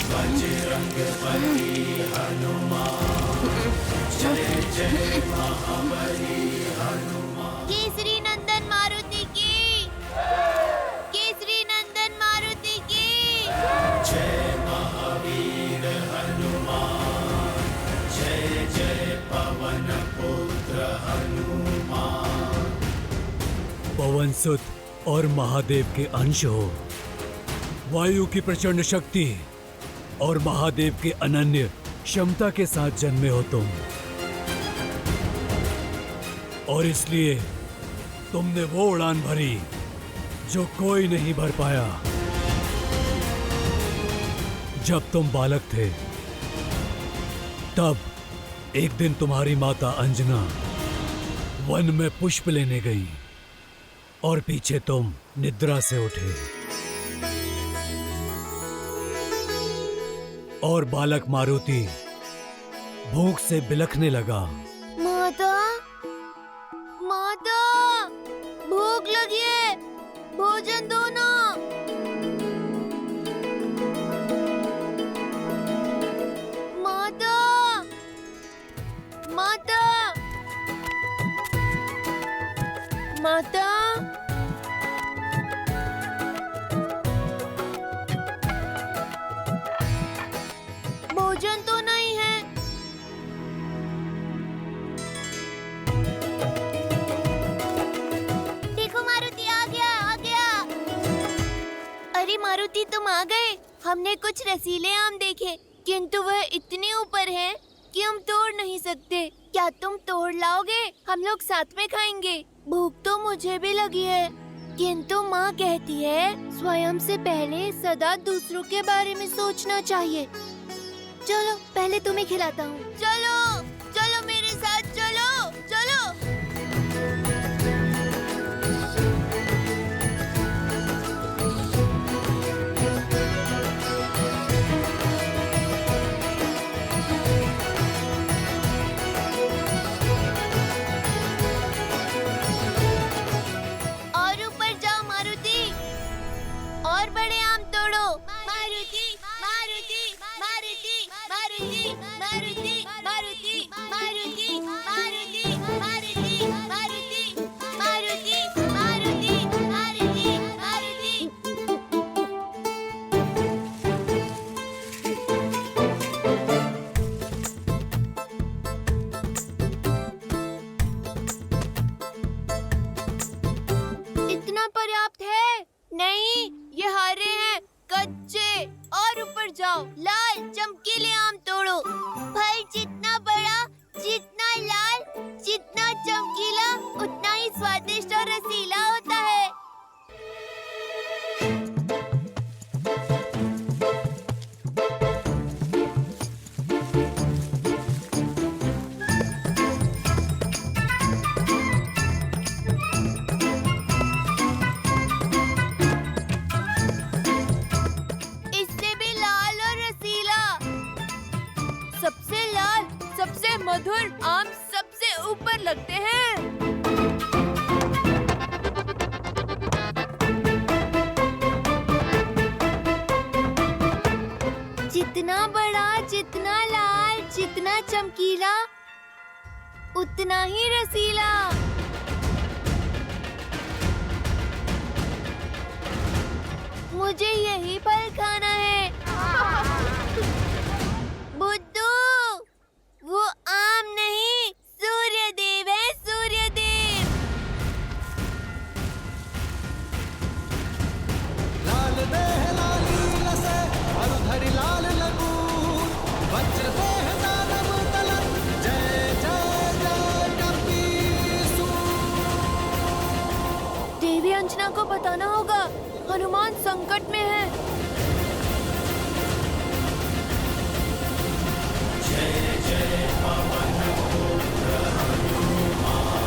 बजरंगबली हनुमान, जय जय महाबली हनुमान। केसरी नंदन मारुति की, केसरी नंदन मारुति की। जय महावीर हनुमान, जय जय पवन पुत्र हनुमान। पवन सुत और महादेव के अंश हो, वायु की प्रचंड शक्ति और महादेव के अनन्य क्षमता के साथ जन्मे हो तुम, और इसलिए तुमने वो उड़ान भरी जो कोई नहीं भर पाया। जब तुम बालक थे तब एक दिन तुम्हारी माता अंजना वन में पुष्प लेने गई और पीछे तुम निद्रा से उठे और बालक मारुति भूख से बिलखने लगा। माता, माता, भूख लगी है, भोजन दो ना। माता, माता, माता। भोजन तो नहीं है। देखो मारुति आ गया, आ गया। अरे मारुति तुम आ गए। हमने कुछ रसीले आम देखे, किंतु वह इतने ऊपर हैं कि हम तोड़ नहीं सकते। क्या तुम तोड़ लाओगे? हम लोग साथ में खाएंगे। भूख तो मुझे भी लगी है, किंतु माँ कहती है स्वयं से पहले सदा दूसरों के बारे में सोचना चाहिए। चलो पहले तुम्हें खिलाता हूँ। चलो चलो मेरे साथ चलो चलो। और ऊपर जाओ मारुति, और बड़े आम तोड़ो। मारुति मारुति मारुति मारुति मारुति मारुति मारुति मारुति मारुति मारुति मारुति मारुति मारुति मारुति। इतना पर्याप्त है? नहीं, ये हरे हैं, कच्चे। और ऊपर जाओ, लाल चमकीले आम तोड़ो। फल जितना बड़ा, जितना लाल, जितना चमकीला, उतना ही स्वादिष्ट और रसीला होता है। इससे भी लाल और रसीला। सबसे लाल, सबसे मधुर आम सबसे ऊपर लगते हैं। जितना बड़ा, जितना लाल, जितना चमकीला, उतना ही रसीला। मुझे यही फल खाना है। बुद्धू, वो आम नहीं, सूर्यदेव है, सूर्यदेव। लाल देह लाली लसे मरुधरि लाल लगून, वज्र देह दानव तलन, जय जय जय कपीसूर। देवी अंजना को बताना होगा, हनुमान संकट में है। जय जय पवन पुत्र हनुमान।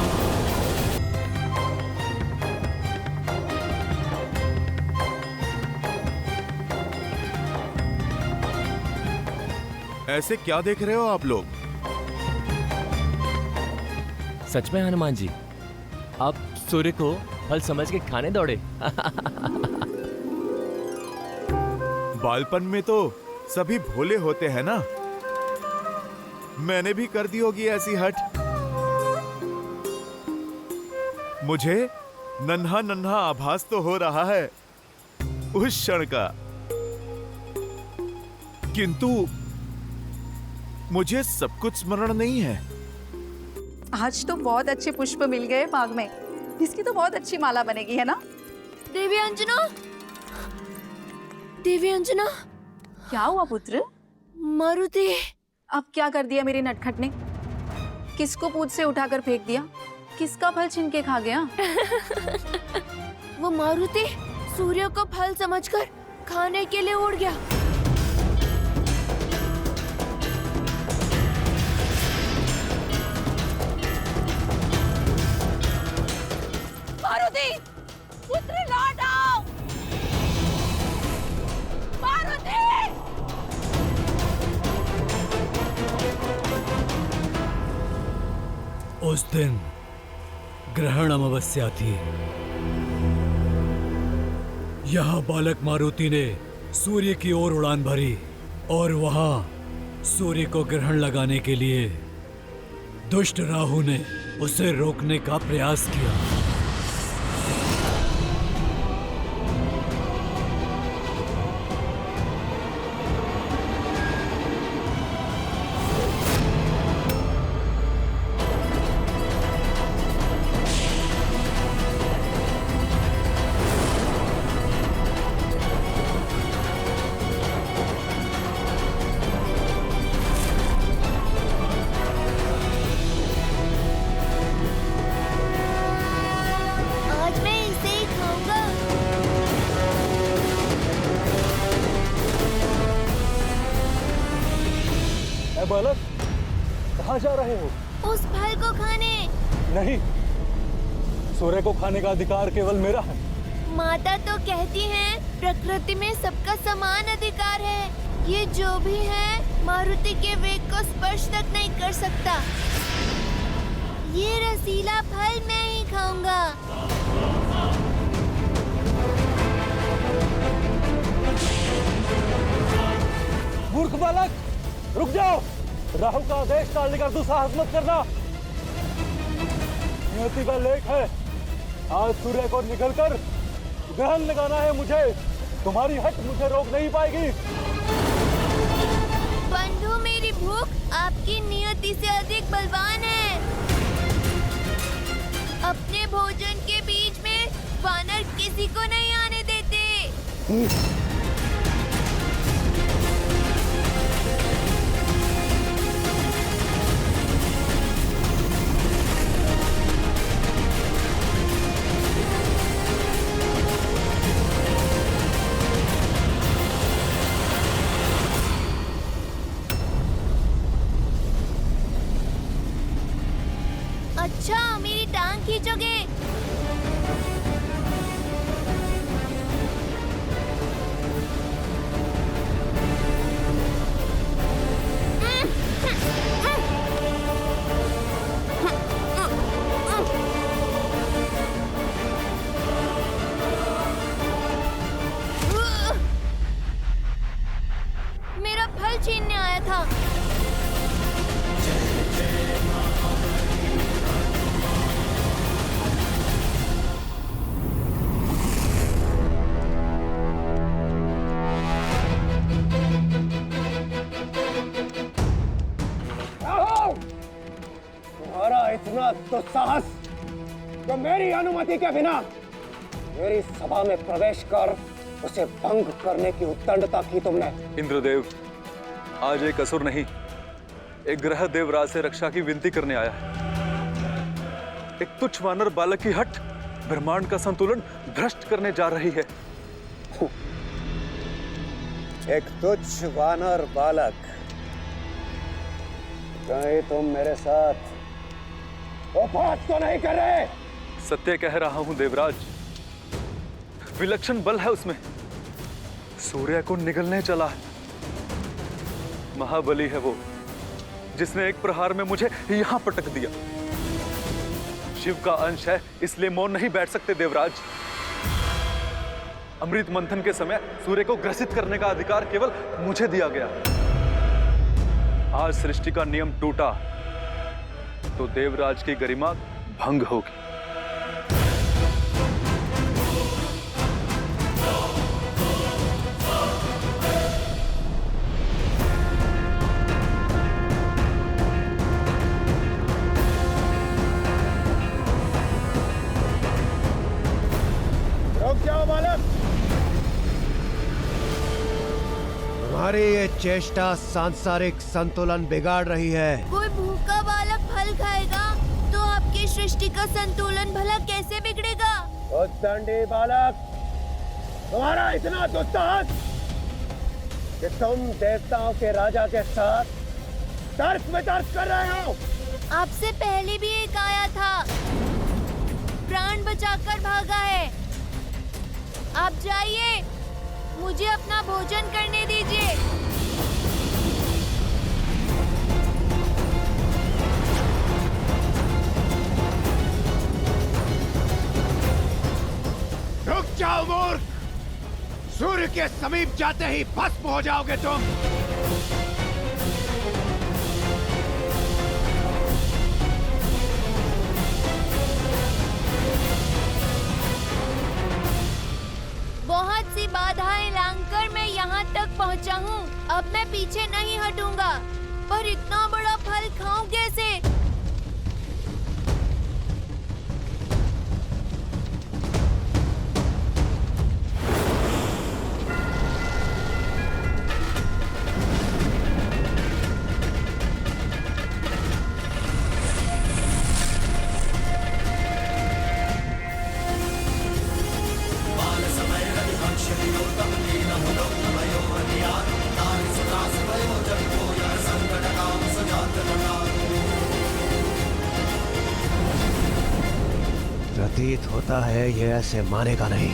ऐसे क्या देख रहे हो आप लोग? सच में हनुमान जी, आप सूर्य को फल समझ के खाने दौड़े। बालपन में तो सभी भोले होते हैं ना। मैंने भी कर दी होगी ऐसी हट। मुझे नन्हा नन्हा आभास तो हो रहा है उस क्षण का, किंतु मुझे सब कुछ स्मरण नहीं है। आज तो बहुत अच्छे पुष्प मिल गए बाग में। इसकी तो बहुत अच्छी माला बनेगी, है ना? देवी अंजना, देवी अंजना। क्या हुआ पुत्र? मारुति। अब क्या कर दिया मेरे नटखट ने? किसको पूछ से उठाकर फेंक दिया? किसका फल छीन के खा गया? वो मारुति सूर्य को फल समझकर खाने के लिए उड़ गया। मारुति, पुत्र लौट आओ! मारुति! उस दिन ग्रहण अमावस्या थी। यहाँ बालक मारुति ने सूर्य की ओर उड़ान भरी और वहां सूर्य को ग्रहण लगाने के लिए दुष्ट राहु ने उसे रोकने का प्रयास किया। आज मैं इसे ही खाऊंगा। ए बालक, कहाँ जा रहे हो? उस फल को खाने। नहीं, सूर्य को खाने का अधिकार केवल मेरा है। माता तो कहती हैं प्रकृति में सबका समान अधिकार है। ये जो भी है मारुति के वेग को स्पर्श तक नहीं कर सकता। ये रसीला फल मैं ही खाऊंगा। मूर्ख बालक, रुक जाओ। राहु का आदेश टालने का दुस्साहस मत करना। नियति का लेख है, आज सूर्य को निकलकर ग्रहण लगाना है मुझे। तुम्हारी हट मुझे रोक नहीं पाएगी। बंधु, मेरी भूख आपकी नियति से अधिक बलवान है। अपने भोजन के बीच में वानर किसी को नहीं आने देते। अच्छा, मेरी टांग खींचोगे? मेरा फल छीनने आया था। तुम्हारा इतना दुस्साहस तो मेरी अनुमति के बिना मेरी सभा में प्रवेश कर उसे भंग करने की उद्दंडता की तुमने। इंद्रदेव, आज एक असुर नहीं, एक ग्रह देवराज से रक्षा की विनती करने आया है। एक तुच्छ वानर बालक की हट ब्रह्मांड का संतुलन भ्रष्ट करने जा रही है। एक तुच्छ वानर बालक, कहीं तुम मेरे साथ उपहास तो नहीं कर रहे? सत्य कह रहा हूं देवराज, विलक्षण बल है उसमें। सूर्य को निगलने चला है। महाबली है वो, जिसने एक प्रहार में मुझे यहां पटक दिया। शिव का अंश है, इसलिए मौन नहीं बैठ सकते देवराज। अमृत मंथन के समय सूर्य को ग्रसित करने का अधिकार केवल मुझे दिया गया। आज सृष्टि का नियम टूटा तो देवराज की गरिमा भंग होगी। रुक जाओ बालक। तुम्हारी ये चेष्टा सांसारिक संतुलन बिगाड़ रही है। कोई भूखा बालक फल खाएगा तो आपकी सृष्टि का संतुलन भला कैसे बिगड़ेगा? उद्दंडी बालक, तुम्हारा इतना दुस्साहस कि तुम देवताओं के राजा के साथ तर्क वितर्क कर रहे हो। आपसे पहले भी एक आया था, प्राण बचाकर भागा है। आप जाइए, मुझे अपना भोजन करने दीजिए। रुक जाओ मूर्ख, सूर्य के समीप जाते ही भस्म हो जाओगे तुम। बहुत सी बाधाएं लांघकर मैं यहाँ तक पहुँचा हूँ। अब मैं पीछे नहीं हटूंगा, पर इतना बड़ा फल खाऊं कैसे? प्रतीत होता है ये ऐसे मानेगा नहीं।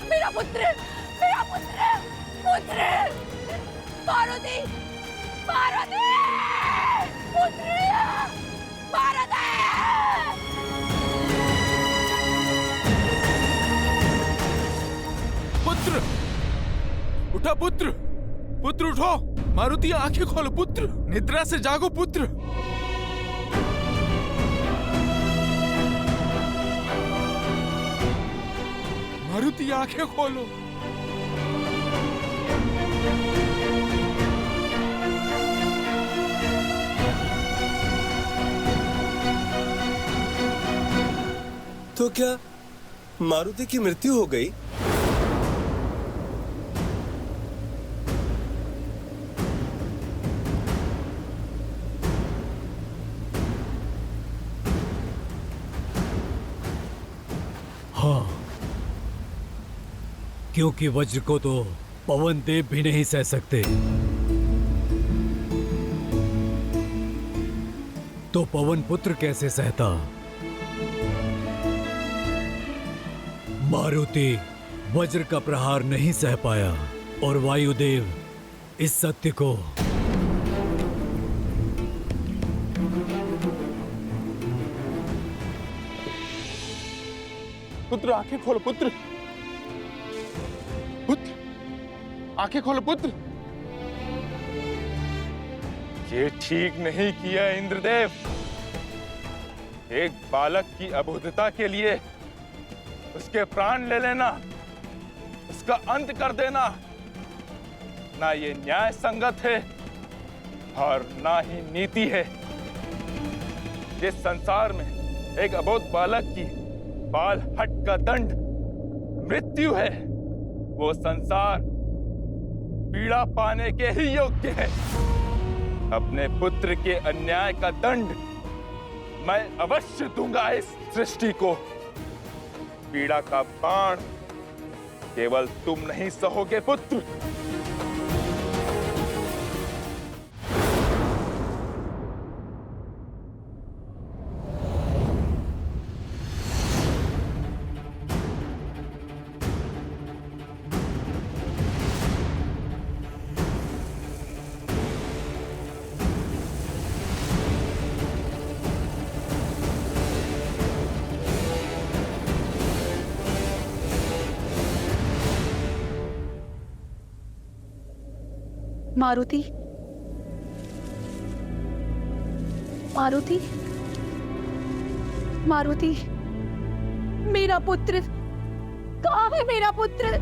मेरा पुत्र, मेरा पुत्र, पुत्र, पार्वती, पार्वती, पुत्र, पार्वती। पुत्र उठा, पुत्र, पुत्र उठो। मारुति आंखें खोलो पुत्र, निद्रा से जागो पुत्र। मारुति आंखें खोलो। तो क्या मारुति की मृत्यु हो गई? हाँ, क्योंकि वज्र को तो पवन देव भी नहीं सह सकते, तो पवन पुत्र कैसे सहता? मारुति वज्र का प्रहार नहीं सह पाया और वायुदेव इस सत्य को पुत्र आंखें खोलो पुत्र, पुत्र आंखें खोलो पुत्र। ये ठीक नहीं किया इंद्रदेव। एक बालक की अबोधता के लिए उसके प्राण ले लेना, उसका अंत कर देना, ना ये न्याय संगत है और ना ही नीति है। जिस संसार में एक अबोध बालक की बाल हट का दंड मृत्यु है, वो संसार पीड़ा पाने के ही योग्य है। अपने पुत्र के अन्याय का दंड मैं अवश्य दूंगा इस सृष्टि को। पीड़ा का बाण केवल तुम नहीं सहोगे पुत्र। मारुति, मारुति, मारुति, मेरा पुत्र कहाँ है? मेरा पुत्र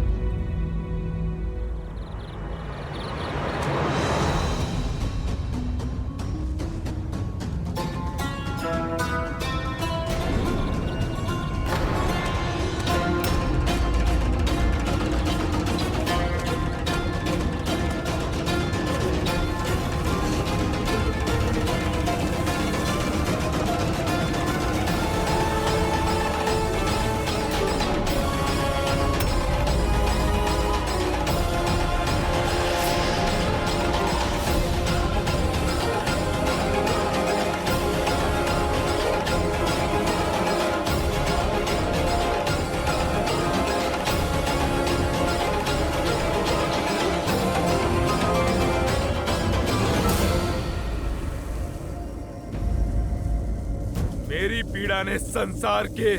मेरी पीड़ा ने संसार के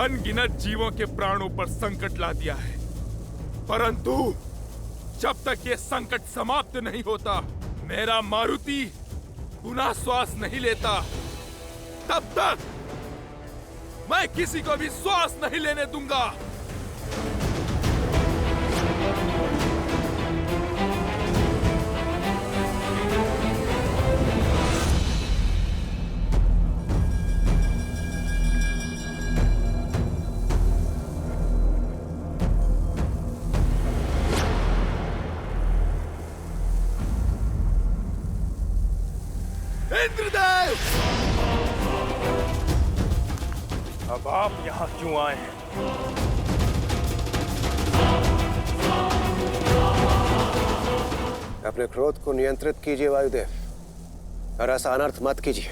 अनगिनत जीवों के प्राणों पर संकट ला दिया है, परंतु जब तक ये संकट समाप्त नहीं होता, मेरा मारुति पुनः श्वास नहीं लेता, तब तक मैं किसी को भी श्वास नहीं लेने दूंगा। इंद्रदेव, अब आप यहाँ क्यों आए हैं? अपने क्रोध को नियंत्रित कीजिए वायुदेव, और ऐसा अनर्थ मत कीजिए।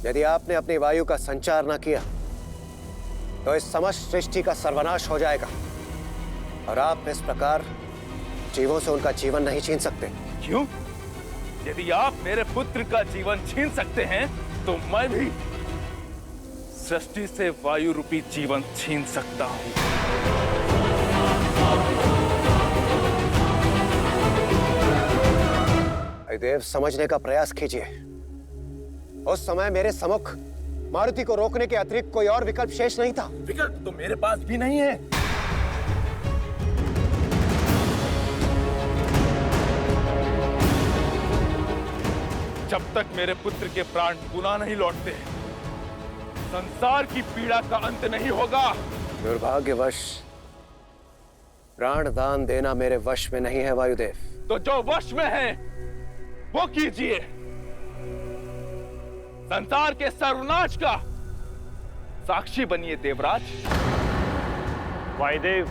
यदि आपने अपनी वायु का संचार न किया तो इस समस्त सृष्टि का सर्वनाश हो जाएगा, और आप इस प्रकार जीवों से उनका जीवन नहीं छीन सकते। क्यों? यदि आप मेरे पुत्र का जीवन छीन सकते हैं, तो मैं भी सृष्टि से वायु रूपी जीवन छीन सकता हूं। वायुदेव, समझने का प्रयास कीजिए। उस समय मेरे सम्मुख मारुति को रोकने के अतिरिक्त कोई और विकल्प शेष नहीं था। विकल्प तो मेरे पास भी नहीं है। जब तक मेरे पुत्र के प्राण पुनः नहीं लौटते, संसार की पीड़ा का अंत नहीं होगा। दुर्भाग्यवश प्राण दान देना मेरे वश में नहीं है वायुदेव। तो जो वश में है वो कीजिए। संसार के सर्वनाश का साक्षी बनिए देवराज। वायुदेव,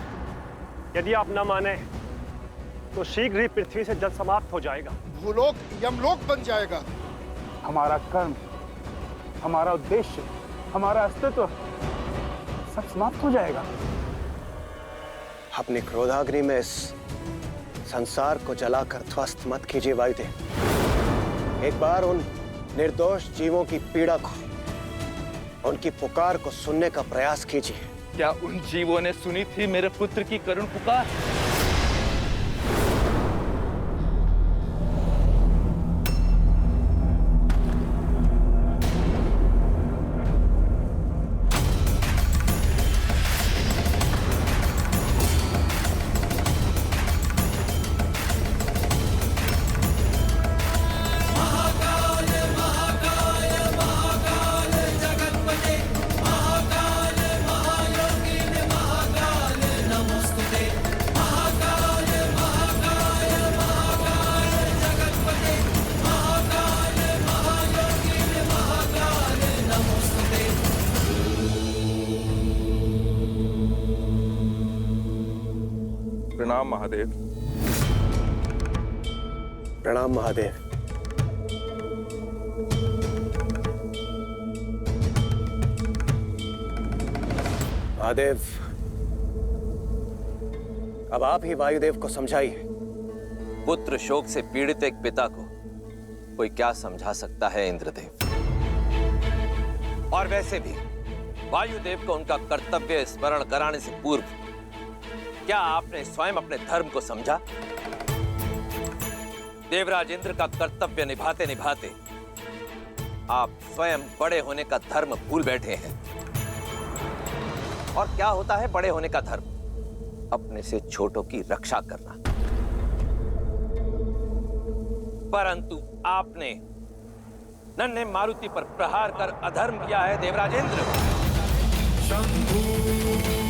यदि आप न माने तो शीघ्र ही पृथ्वी से जल समाप्त हो जाएगा। भूलोक यमलोक बन जाएगा। हमारा कर्म, हमारा उद्देश्य, हमारा अस्तित्व सब समाप्त हो जाएगा। अपनी क्रोधाग्नि में इस संसार को जलाकर ध्वस्त मत कीजिए वायुदेव। एक बार उन निर्दोष जीवों की पीड़ा को, उनकी पुकार को सुनने का प्रयास कीजिए। क्या उन जीवों ने सुनी थी मेरे पुत्र की करुण पुकार? प्रणाम महादेव। प्रणाम महादेव। महादेव, अब आप ही वायुदेव को समझाइए। पुत्र शोक से पीड़ित एक पिता को कोई क्या समझा सकता है इंद्रदेव? और वैसे भी वायुदेव को उनका कर्तव्य स्मरण कराने से पूर्व क्या आपने स्वयं अपने धर्म को समझा? देवराज इंद्र का कर्तव्य निभाते निभाते आप स्वयं बड़े होने का धर्म भूल बैठे हैं। और क्या होता है बड़े होने का धर्म? अपने से छोटों की रक्षा करना। परंतु आपने नन्हे मारुति पर प्रहार कर अधर्म किया है देवराज इंद्र। शंभू